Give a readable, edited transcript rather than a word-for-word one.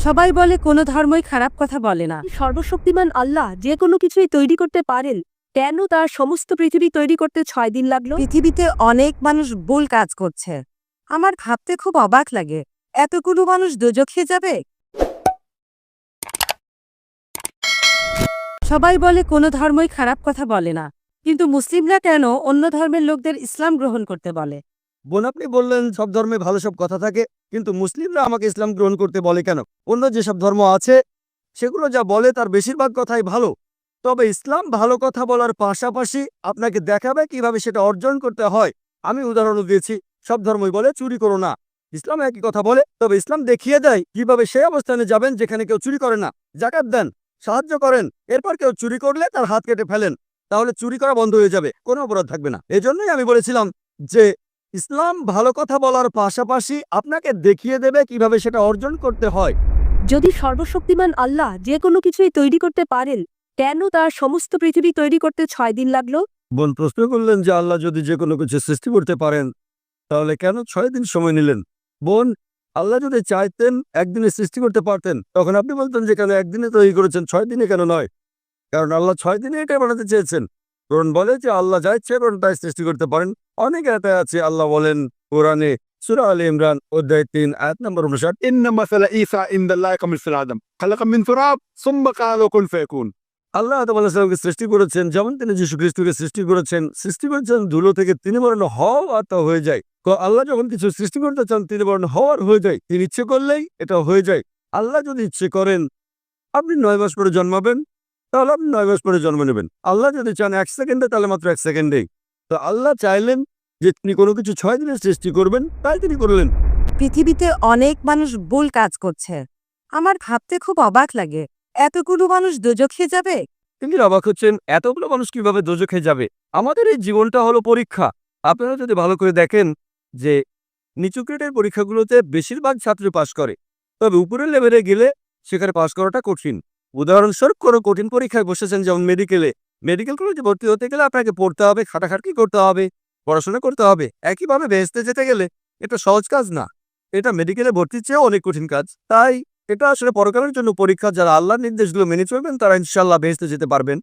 সবাই বলে কোনো ধর্মই খারাপ কথা বলে না। সর্বশক্তিমান আল্লাহ যে কোনো কিছুই তৈরি করতে পারেন, কেন তার সমস্ত পৃথিবী তৈরি করতে 6 দিন লাগলো? পৃথিবীতে অনেক মানুষ ভুল কাজ করছে। আমার ভাবতে খুব অবাক লাগে, এতগুলো মানুষ দোজখে যাবে। সবাই বলে কোনো ধর্মই খারাপ কথা বলে না, কিন্তু মুসলিমরা কেন অন্য ধর্মের লোকদের ইসলাম গ্রহণ করতে বলে? বোন, আপনি বললেন সব ধর্মে ভালো সব কথা থাকে, কিন্তু মুসলিমরা আমাকে ইসলাম গ্রহণ করতে বলে কেন? অন্য যেসব ধর্ম আছে সেগুলো যা বলে তার বেশিরভাগ কথাই ভালো। তবে ইসলাম ভালো কথা বলার পাশাপাশি আপনাকে দেখাবে কিভাবে সেটা অর্জন করতে হয়। আমি উদাহরণ দিয়েছি, সব ধর্মই বলে চুরি করো না, ইসলাম একই কথা বলে, তবে ইসলাম দেখিয়ে দেয় কিভাবে সেই অবস্থানে যাবেন যেখানে কেউ চুরি করে না। জাকাত দেন, সাহায্য করেন, এরপর কেউ চুরি করলে তার হাত কেটে ফেলেন, তাহলে চুরি করা বন্ধ হয়ে যাবে, কোনো অপরাধ থাকবে না। এজন্যই আমি বলেছিলাম যে ইসলাম ভালো কথা বলার পাশাপাশি আপনাকে দেখিয়ে দেবে কিভাবে সেটা অর্জন করতে হয়। যদি সর্বশক্তিমান আল্লাহ যে কোনো কিছুই তৈরি করতে পারেন, কেন তার সমস্ত পৃথিবী তৈরি করতে 6 দিন লাগলো? বোন প্রশ্ন করলেন যে আল্লাহ যদি যে কোনো কিছু সৃষ্টি করতে পারেন তাহলে কেন 6 দিন সময় নিলেন? বোন, আল্লাহ যদি চাইতেন একদিনে সৃষ্টি করতে পারতেন, তখন আপনি বলতেন যে কেন একদিনে তৈরি করেছেন, 6 দিনে কেন নয়? কারণ আল্লাহ 6 দিনে এটাই বানাতে চেয়েছেন। কোরআন বলে যে আল্লাহ যা ইচ্ছে করেন তাই সৃষ্টি করতে পারেন। অনেক আয়াতে আছে, আল্লাহ বলেন কোরআনে সূরা আলে ইমরান অধ্যায় 3 আয়াত নম্বর 59, إن مثل عيسى عند الله كمثل آدم خلق من تراب ثم قال له كن فيكون। আল্লাহ আদম আলাইহিস সালামকে সৃষ্টি করেছেন যেমন তিনি যীশু খ্রিস্টকে সৃষ্টি করেছেন ধুলো থেকে, তিনি বলেন হও আর তা হয়ে যায়। আল্লাহ যখন কিছু সৃষ্টি করতে চান তিনি বলেন হওয়ার হয়ে যায়, তিনি ইচ্ছে করলেই এটা হয়ে যায়। আল্লাহ যদি ইচ্ছে করেন আপনি 9 মাস পরে জন্মাবেন, তাহলে আপনি 9 মাস পরে জন্ম নেবেন। আল্লাহ যদি চান 1 সেকেন্ডে, তাহলে মাত্র 1 সেকেন্ডেই। তো আল্লাহ চাইলেন যে তিনি কোনো কিছু 6 দিনে সৃষ্টি করবেন, তাই তিনি করলেন। পৃথিবীতে অনেক মানুষ ভুল কাজ করছে। আমার ভাবতে খুব অবাক লাগে, এতগুলো মানুষ দোজখে যাবে। তিনি অবাক হচ্ছেন এতগুলো মানুষ কিভাবে দোজখে যাবে। আমাদের এই জীবনটা হলো পরীক্ষা। আপনারা যদি ভালো করে দেখেন যে নিচু গ্রেডের পরীক্ষাগুলোতে বেশিরভাগ ছাত্র পাশ করে, তবে উপরের লেভেলে গেলে সেখানে পাশ করাটা কঠিন। উদাহরণস্বরূপ কোনো কঠিন পরীক্ষায় বসেছেন যেমন মেডিকেল কলেজে ভর্তি হতে গেলে আপনাকে পড়তে হবে, খাটাখাটনি করতে হবে, পড়াশোনা করতে হবে। একইভাবে বেহেশতে যেতে গেলে এটা সহজ কাজ না, এটা মেডিকেলে ভর্তির চেয়েও অনেক কঠিন কাজ। তাই এটা আসলে পরকালের জন্য পরীক্ষা। যারা আল্লাহর নির্দেশগুলো মেনে চলবেন তারা ইনশাআল্লাহ বেহেশতে যেতে পারবেন।